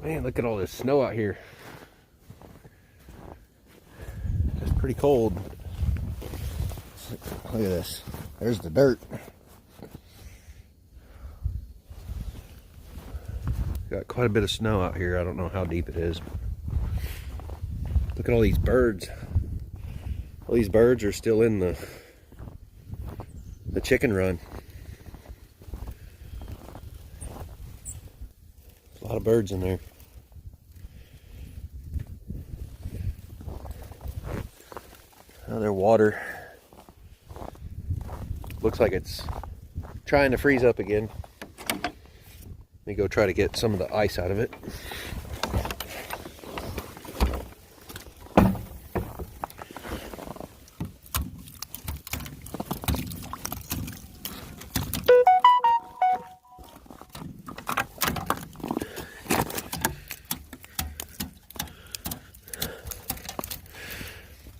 Man, look at all this snow out here. It's pretty cold. Look at this. There's the dirt. Got quite a bit of snow out here. I don't know how deep it is. Look at all these birds. All these birds are still in the chicken run. A lot of birds in there. Oh, their water looks like it's trying to freeze up again. Let me go try to get some of the ice out of it.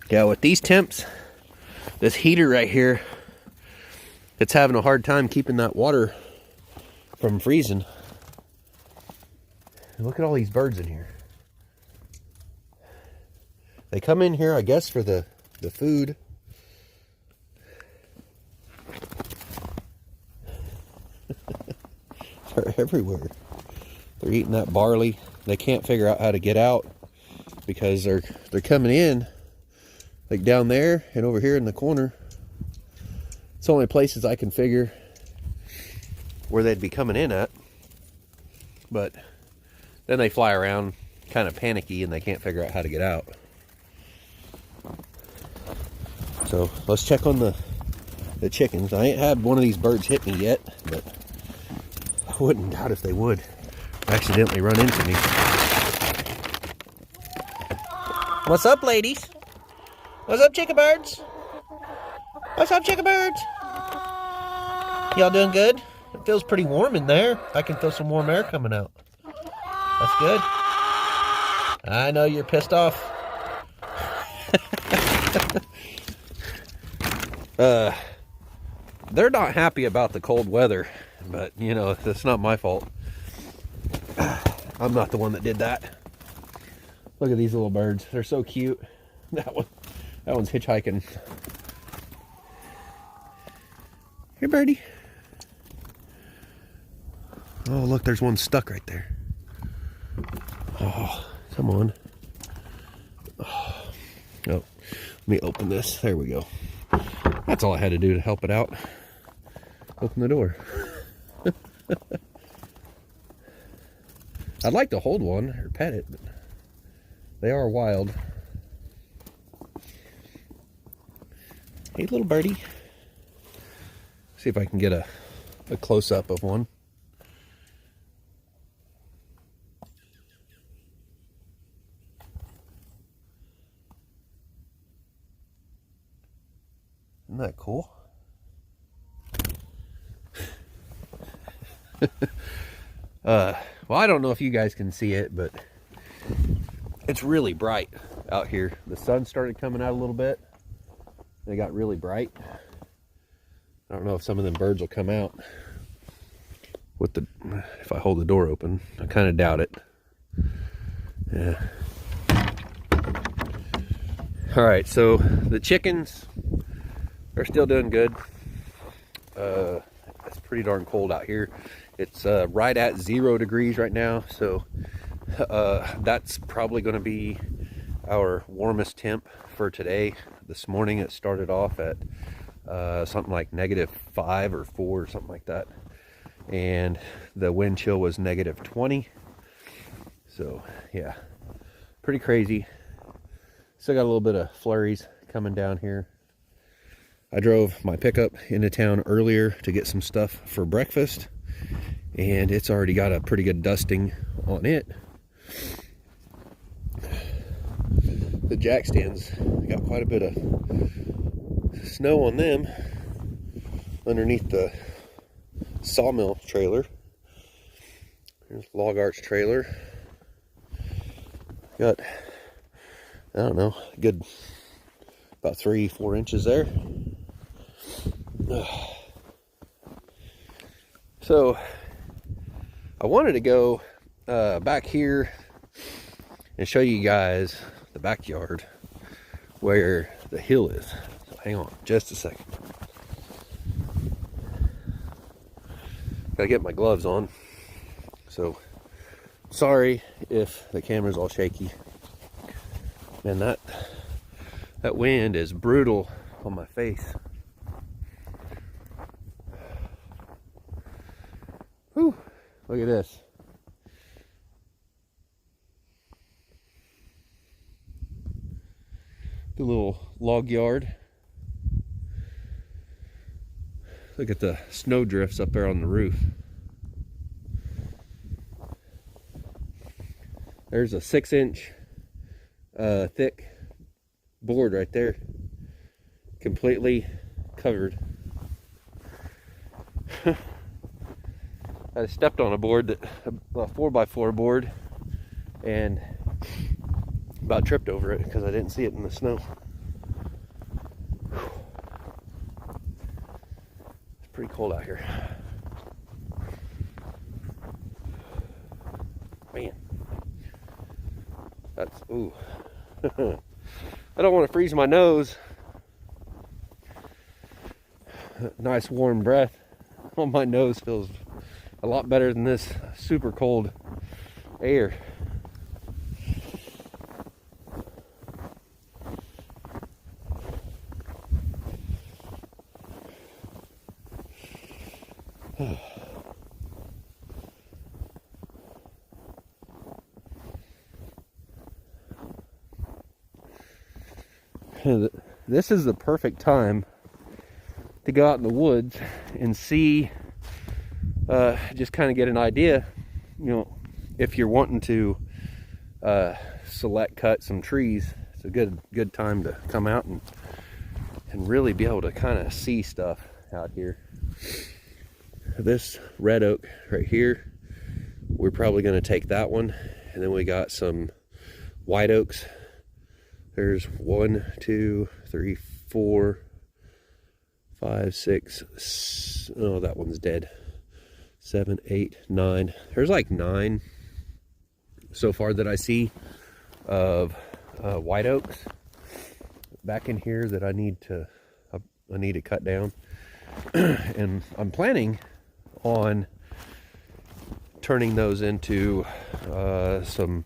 Yeah, with these temps, this heater right here, it's having a hard time keeping that water from freezing. And look at all these birds in here. They come in here, I guess, for the food. They're everywhere. They're eating that barley. They can't figure out how to get out because they're coming in like down there and over here in the corner. It's the only places I can figure where they'd be coming in at. But then they fly around kind of panicky and they can't figure out how to get out. So let's check on the chickens. I ain't had one of these birds hit me yet, but I wouldn't doubt if they would accidentally run into me. What's up, ladies? What's up, chicken birds? What's up, chicken birds? Y'all doing good? It feels pretty warm in there. I can feel some warm air coming out. That's good. I know you're pissed off. They're not happy about the cold weather, but you know, that's not my fault. I'm not the one that did that. Look at these little birds. They're so cute. That one's hitchhiking. Here, birdie. Oh, look, there's one stuck right there. Oh, come on. Oh, let me open this. There we go. That's all I had to do to help it out. Open the door. I'd like to hold one or pet it, but they are wild. Hey, little birdie. See if I can get a close-up of one. Isn't that cool? Well, I don't know if you guys can see it, but it's really bright out here. The sun started coming out a little bit. They got really bright. I don't know if some of them birds will come out with if I hold the door open. I kind of doubt it. Yeah. All right, so the chickens are still doing good. It's pretty darn cold out here. It's right at 0 degrees right now, so that's probably going to be our warmest temp for today. This morning it started off at something like -5 or 4 or something like that, and the wind chill was -20. So yeah, pretty crazy. Still got a little bit of flurries coming down here. I drove my pickup into town earlier to get some stuff for breakfast, and it's already got a pretty good dusting on it. The jack stands got quite a bit of snow on them underneath the sawmill trailer. Here's log arch trailer. Got, I don't know, a good about 3-4 inches there. So I wanted to go back here and show you guys the backyard where the hill is. So hang on just a second. Gotta get my gloves on. So sorry if the camera's all shaky. Man, that wind is brutal on my face. Whew, look at this. The little log yard. Look at the snow drifts up there on the roof. There's a 6-inch thick board right there, completely covered. I stepped on a board, a 4x4 board, and about tripped over it because I didn't see it in the snow. It's pretty cold out here. Man, that's, ooh. I don't want to freeze my nose. Nice warm breath on my nose feels a lot better than this super cold air. This is the perfect time to go out in the woods and see, just kind of get an idea, you know, if you're wanting to select cut some trees. It's a good time to come out and really be able to kind of see stuff out here. This red oak right here, we're probably going to take that one, and then we got some white oaks. There's 1, 2, 3, 4, 5, 6. Oh, that one's dead. 7, 8, 9. There's like 9 so far that I see of white oaks back in here that I need to cut down. And I'm planning on turning those into some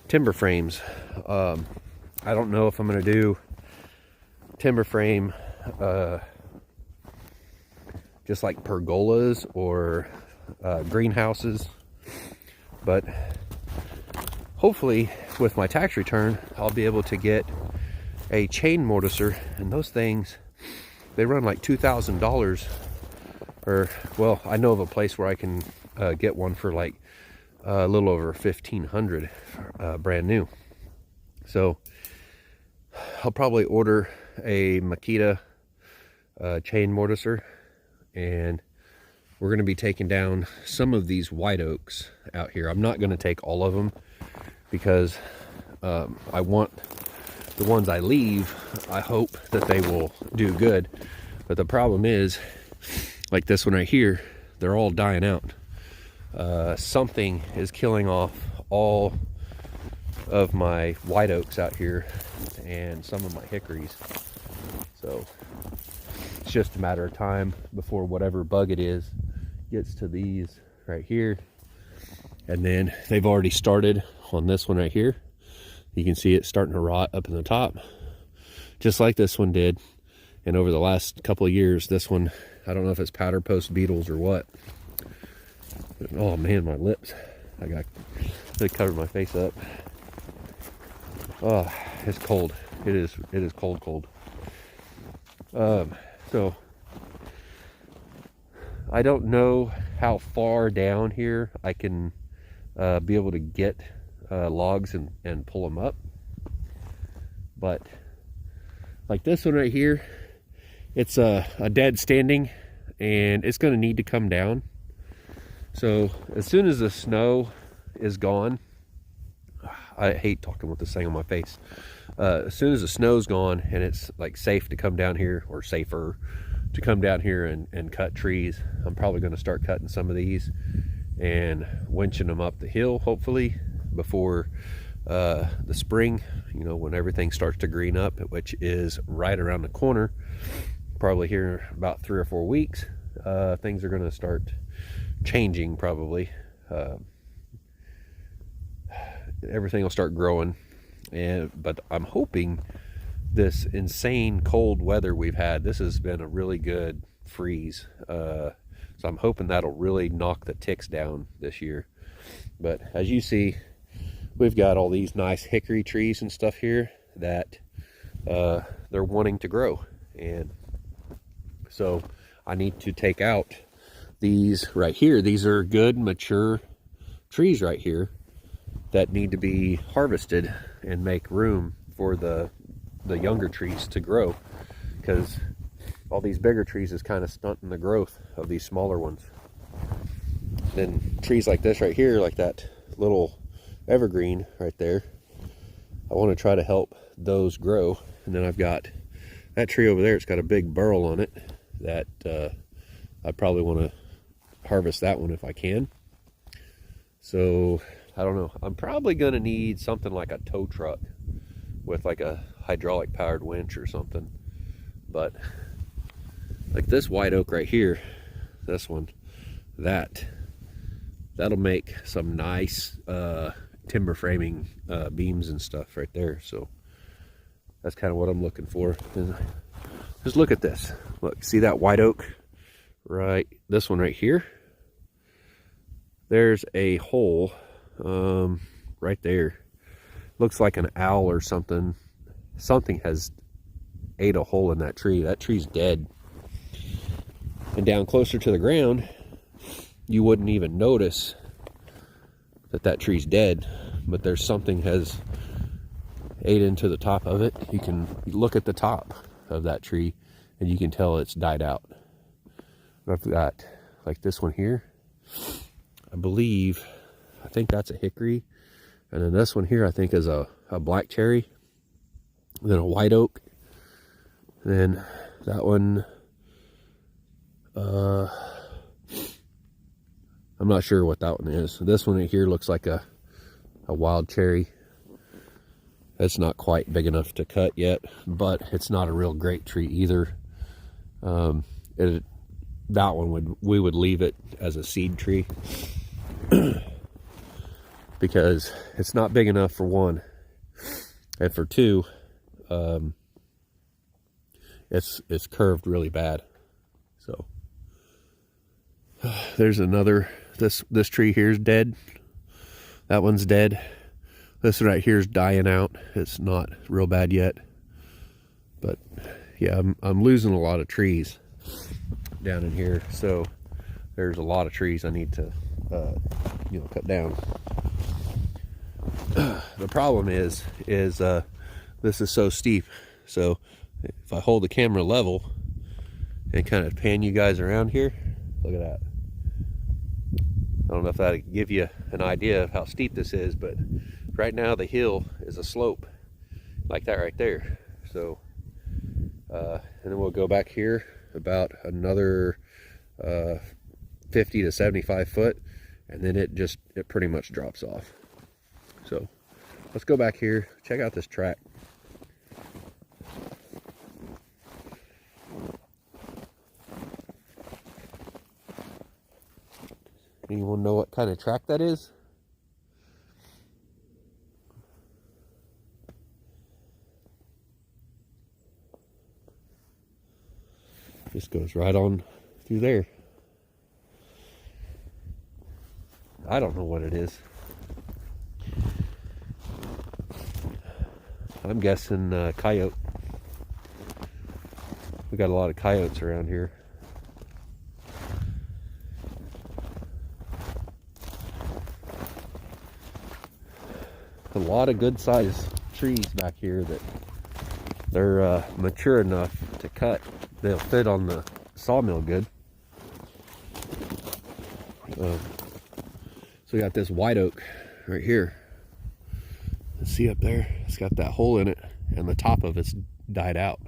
timber frames. I don't know if I'm going to do timber frame just like pergolas or greenhouses, but hopefully with my tax return I'll be able to get a chain mortiser, and those things, they run like $2,000, or well, I know of a place where I can get one for like a little over $1,500 brand new. So I'll probably order a Makita chain mortiser, and we're going to be taking down some of these white oaks out here. I'm not going to take all of them because I want the ones I leave, I hope that they will do good. But the problem is, like this one right here, they're all dying out. Something is killing off all of my white oaks out here and some of my hickories. So it's just a matter of time before whatever bug it is gets to these right here. And then they've already started on this one right here. You can see it starting to rot up in the top, just like this one did. And over the last couple of years, this one, I don't know if it's powder post beetles or what. But, oh man, my lips. They covered my face up. Oh, it's cold. It is cold. So I don't know how far down here I can be able to get logs and pull them up, but like this one right here, it's a dead standing, and it's going to need to come down. So as soon as the snow is gone, I hate talking with this thing on my face. As soon as the snow's gone and it's like safe to come down here, or safer to come down here and cut trees, I'm probably going to start cutting some of these and winching them up the hill, hopefully before the spring, you know, when everything starts to green up, which is right around the corner. Probably here in about 3 or 4 weeks, things are going to start changing probably. Everything will start growing, but I'm hoping this insane cold weather we've had, this has been a really good freeze, so I'm hoping that'll really knock the ticks down this year. But as you see, we've got all these nice hickory trees and stuff here that they're wanting to grow, and so I need to take out these right here. These are good mature trees right here that need to be harvested and make room for the younger trees to grow, because all these bigger trees is kind of stunting the growth of these smaller ones. Then trees like this right here, like that little evergreen right there, I want to try to help those grow. And then I've got that tree over there, it's got a big burl on it that I probably want to harvest that one if I can. So I don't know, I'm probably gonna need something like a tow truck with like a hydraulic powered winch or something. But like this white oak right here, this one, that'll make some nice timber framing beams and stuff right there. So that's kind of what I'm looking for. And just look at this. Look, see that white oak? Right, this one right here. There's a hole right there. Looks like an owl or something. Something has ate a hole in that tree. That tree's dead. And down closer to the ground, you wouldn't even notice that that tree's dead, but there's something has ate into the top of it. You can look at the top of that tree and you can tell it's died out. I've got like this one here, I think that's a hickory, and then this one here I think is a black cherry, then a white oak, and then that one I'm not sure what that one is. This one right here looks like a wild cherry. It's not quite big enough to cut yet, but it's not a real great tree either. That one we would leave it as a seed tree because it's not big enough for one, and for two, it's curved really bad. So there's another. This tree here is dead. That one's dead. This one right here is dying out. It's not real bad yet, but yeah, I'm losing a lot of trees down in here. So there's a lot of trees I need to cut down. The problem is this is so steep. So if I hold the camera level and kind of pan you guys around here, look at that. I don't know if that'll give you an idea of how steep this is, but right now the hill is a slope like that right there. So and then we'll go back here about another 50 to 75 foot, and then it pretty much drops off. So let's go back here, check out this track. Anyone know what kind of track that is? Just goes right on through there. I don't know what it is. I'm guessing coyote. We got a lot of coyotes around here. A lot of good sized trees back here that they're mature enough to cut. They'll fit on the sawmill good. So we got this white oak right here. Let's see up there. It's got that hole in it, and the top of it's died out.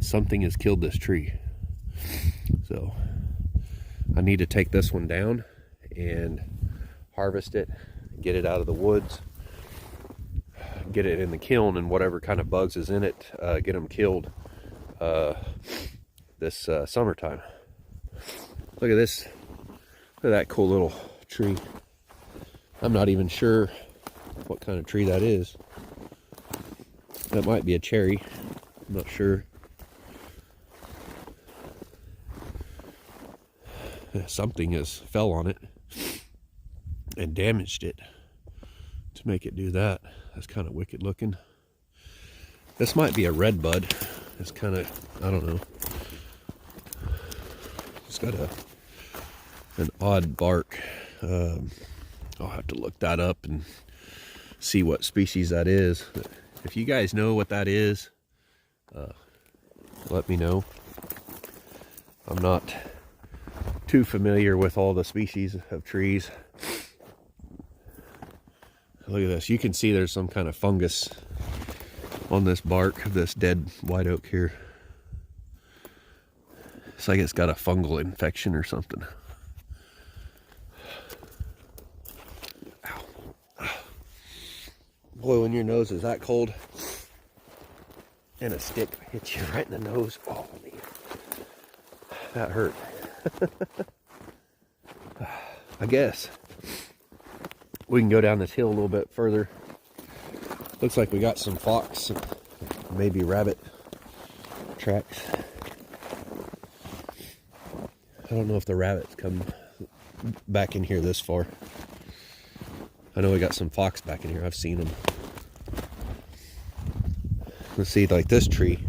Something has killed this tree. So I need to take this one down and harvest it, get it out of the woods, get it in the kiln, and whatever kind of bugs is in it, get them killed this summertime. Look at this. Look at that cool little tree. I'm not even sure what kind of tree that is. That might be a cherry. I'm not sure. Something has fell on it and damaged it to make it do that. That's kind of wicked looking. This might be a red bud. It's kind of, I don't know. It's got an odd bark. I'll have to look that up and see what species that is. If you guys know what that is, let me know. I'm not too familiar with all the species of trees. Look at this. You can see there's some kind of fungus on this bark of this dead white oak here. It's like it's got a fungal infection or something. Ow. Boy, when your nose is that cold and a stick hits you right in the nose, oh man, that hurt. I guess we can go down this hill a little bit further. Looks like we got some fox and maybe rabbit tracks. I don't know if the rabbits come back in here this far. I know we got some fox back in here. I've seen them. Let's see, like this tree.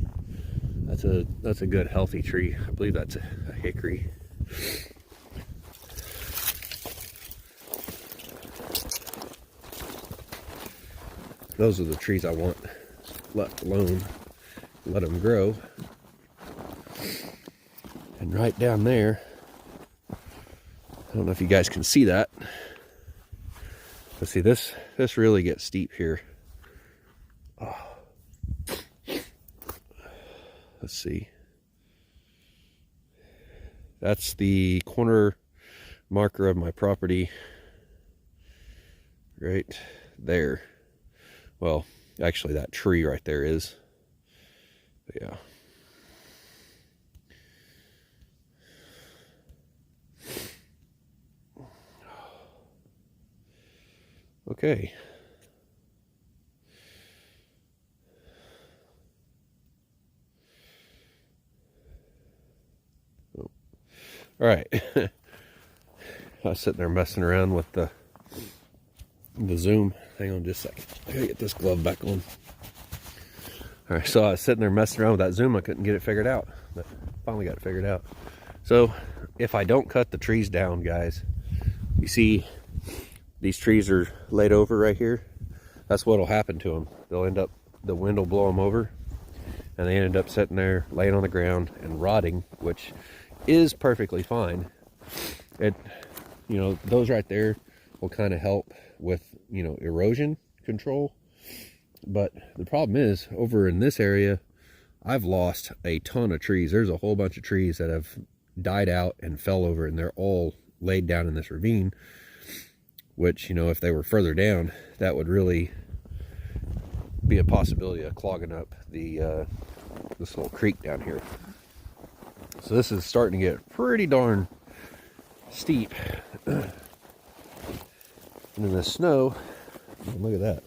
That's a good healthy tree. I believe that's a hickory. Those are the trees I want left alone. Let them grow. And right down there, I don't know if you guys can see that. Let's see, this really gets steep here. Oh. Let's see. That's the corner marker of my property right there. Well, actually that tree right there is. But yeah. Okay. Oh. All right. I was sitting there messing around with the zoom. Hang on just a second. I gotta get this glove back on. All right, so I was sitting there messing around with that zoom. I couldn't get it figured out, but finally got it figured out. So if I don't cut the trees down, guys, you see these trees are laid over right here. That's what'll happen to them. They'll end up, the wind will blow them over, and they end up sitting there laying on the ground and rotting, which is perfectly fine. It, you know, those right there will kind of help with, you know, erosion control. But the problem is, over in this area, I've lost a ton of trees. There's a whole bunch of trees that have died out and fell over, and they're all laid down in this ravine, which, you know, if they were further down, that would really be a possibility of clogging up the this little creek down here. So this is starting to get pretty darn steep. And in the snow, look at that.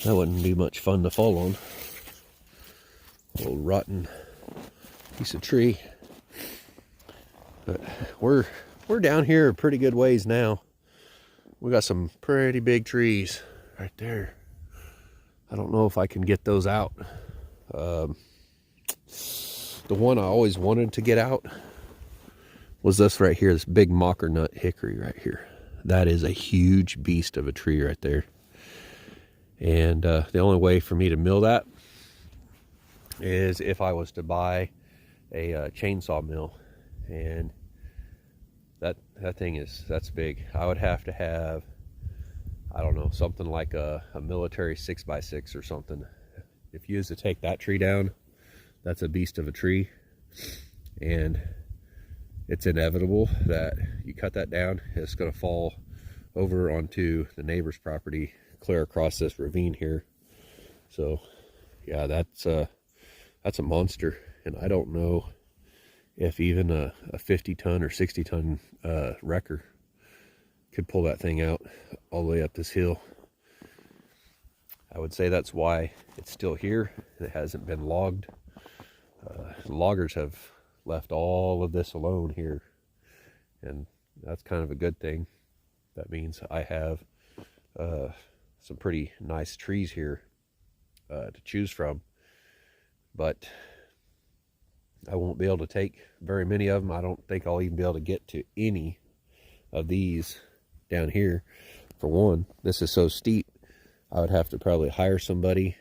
That wouldn't be much fun to fall on. Old rotten piece of tree. But we're down here a pretty good ways now. We got some pretty big trees right there. I don't know if I can get those out. The one I always wanted to get out was this right here, this big mocker nut hickory right here. That is a huge beast of a tree right there. And the only way for me to mill that is if I was to buy a chainsaw mill. And that thing is, that's big. I would have to have, I don't know, something like a military 6x6 or something. If you was to take that tree down, that's a beast of a tree. And it's inevitable that you cut that down, it's going to fall over onto the neighbor's property, clear across this ravine here. So yeah, that's a monster, and I don't know if even a 50-ton or 60-ton wrecker could pull that thing out all the way up this hill. I would say that's why it's still here. It hasn't been logged. Loggers have left all of this alone here, and that's kind of a good thing. That means I have some pretty nice trees here to choose from, but I won't be able to take very many of them. I don't think I'll even be able to get to any of these down here. For one, this is so steep, I would have to probably hire somebody,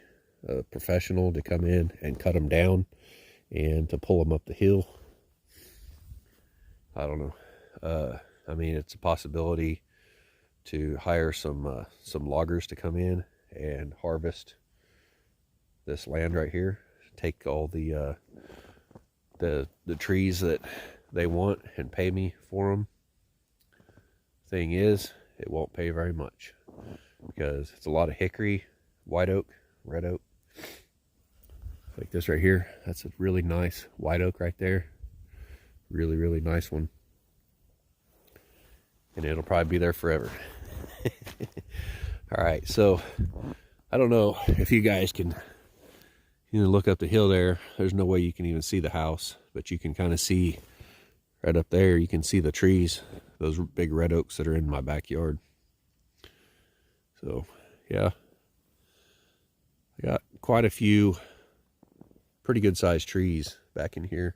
a professional, to come in and cut them down and to pull them up the hill. I don't know. I mean, it's a possibility to hire some loggers to come in and harvest this land right here, take all the trees that they want and pay me for them. Thing is, it won't pay very much because it's a lot of hickory, white oak, red oak. Like this right here, that's a really nice white oak right there. Really, really nice one. And it'll probably be there forever. All right, so I don't know if you guys can look up the hill there. There's no way you can even see the house, but you can kind of see right up there. You can see the trees, those big red oaks that are in my backyard. So yeah, I got quite a few pretty good sized trees back in here.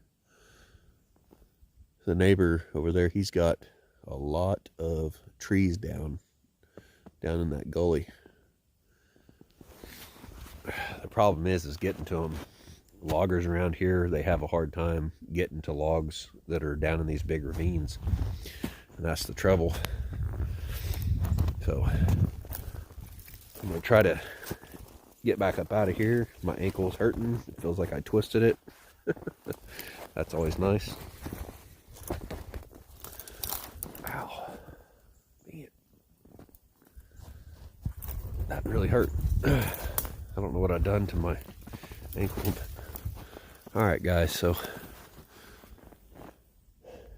The neighbor over there, he's got a lot of trees down in that gully. The problem is getting to them. Loggers around here, they have a hard time getting to logs that are down in these big ravines, and that's the trouble. So I'm gonna try to get back up out of here. My ankle's hurting. It feels like I twisted it. That's always nice. Ow. Man. That really hurt. I don't know what I've done to my ankle. All right, guys, so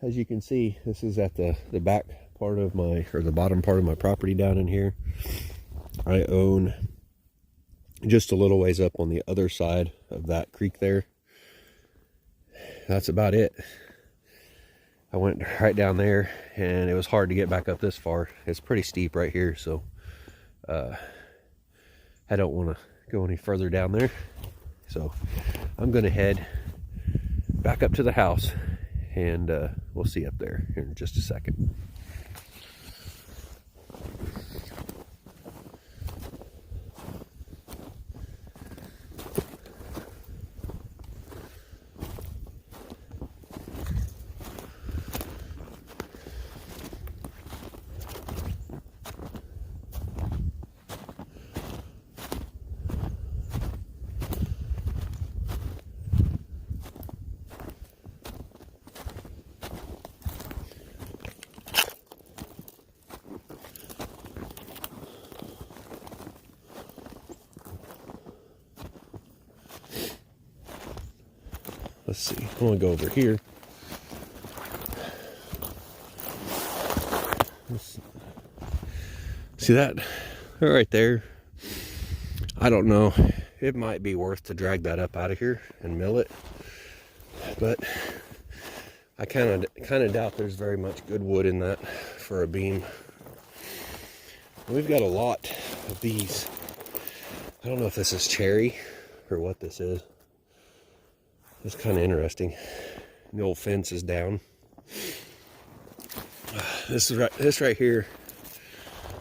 as you can see, this is at the back part of my, or the bottom part of my property down in here. I own just a little ways up on the other side of that creek there. That's about it. I went right down there, and it was hard to get back up this far. It's pretty steep right here, so I don't want to go any further down there. So I'm gonna head back up to the house, and we'll see up there here in just a second. Let's see, I'm gonna go over here. See that right there? I don't know. It might be worth to drag that up out of here and mill it, but I kind of doubt there's very much good wood in that for a beam. We've got a lot of these. I don't know if this is cherry or what this is. It's kind of interesting. The old fence is down. This right here.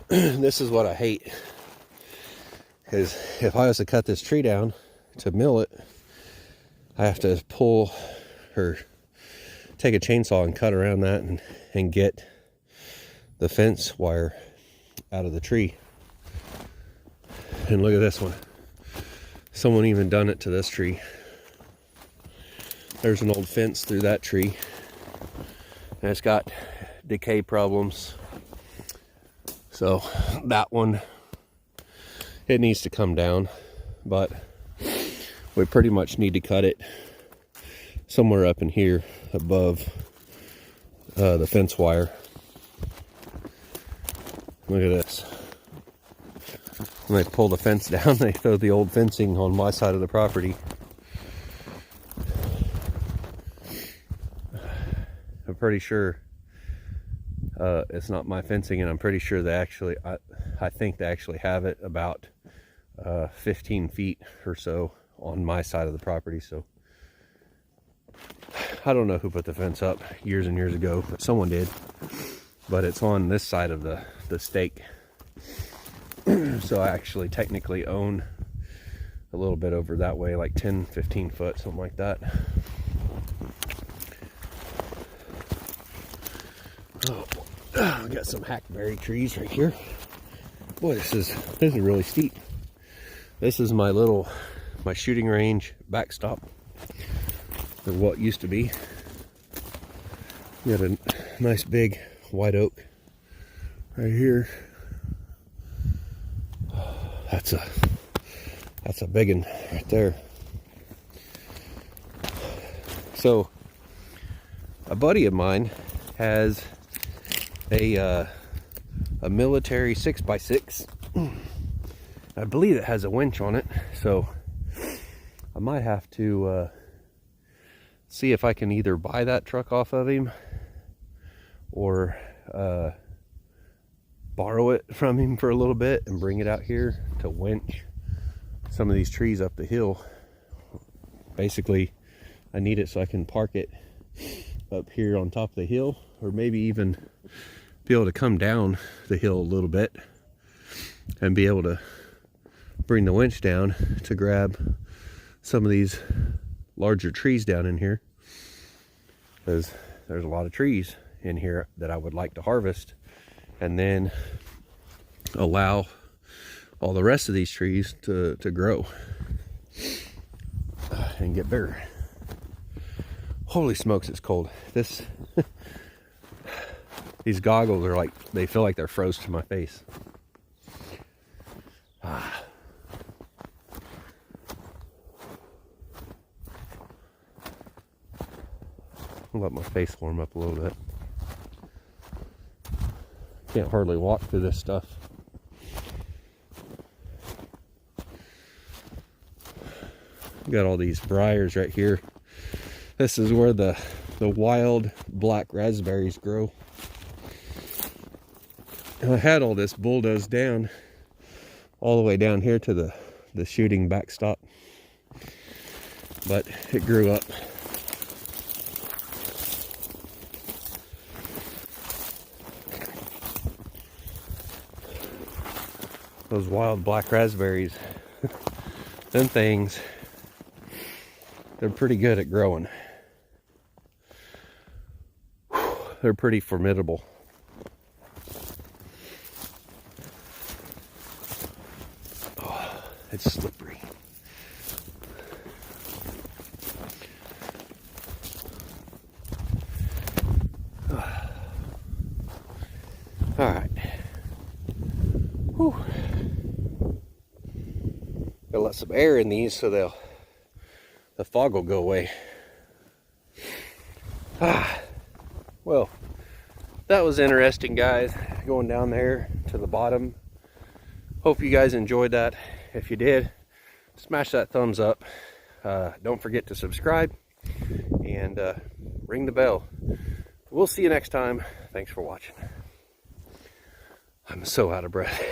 This is what I hate. Because if I was to cut this tree down to mill it, I have to pull or take a chainsaw and cut around that and get the fence wire out of the tree. And look at this one. Someone even done it to this tree. There's an old fence through that tree. And it's got decay problems. So that one, it needs to come down, but we pretty much need to cut it somewhere up in here above the fence wire. Look at this. When they pull the fence down, they throw the old fencing on my side of the property. I'm pretty sure it's not my fencing, and I'm pretty sure they actually, I think they actually have it about 15 feet or so on my side of the property. So I don't know who put the fence up years and years ago, but someone did. But it's on this side of the stake. So I actually technically own a little bit over that way, like 10, 15 foot, something like that. Oh, we got some hackberry trees right here. Boy, this is really steep. This is my shooting range backstop, or what used to be. We got a nice big white oak right here. That's a big one right there. So a buddy of mine has a military 6x6. I believe it has a winch on it, so I might have to see if I can either buy that truck off of him or borrow it from him for a little bit and bring it out here to winch some of these trees up the hill. Basically, I need it so I can park it up here on top of the hill, or maybe even be able to come down the hill a little bit and be able to bring the winch down to grab some of these larger trees down in here, because there's a lot of trees in here that I would like to harvest, and then allow all the rest of these trees to grow and get bigger. Holy smokes, it's cold. These goggles are like, they feel like they're froze to my face. I'll let my face warm up a little bit. Can't hardly walk through this stuff. Got all these briars right here. This is where the wild black raspberries grow. And I had all this bulldozed down all the way down here to the shooting backstop, but it grew up. Those wild black raspberries, them things, they're pretty good at growing. They're pretty formidable. Oh, it's slippery. All right. Whew. Gotta let some air in these so the fog will go away. Well, that was interesting, guys, going down there to the bottom. Hope you guys enjoyed that. If you did, smash that thumbs up. Don't forget to subscribe and ring the bell. We'll see you next time. Thanks for watching. I'm so out of breath.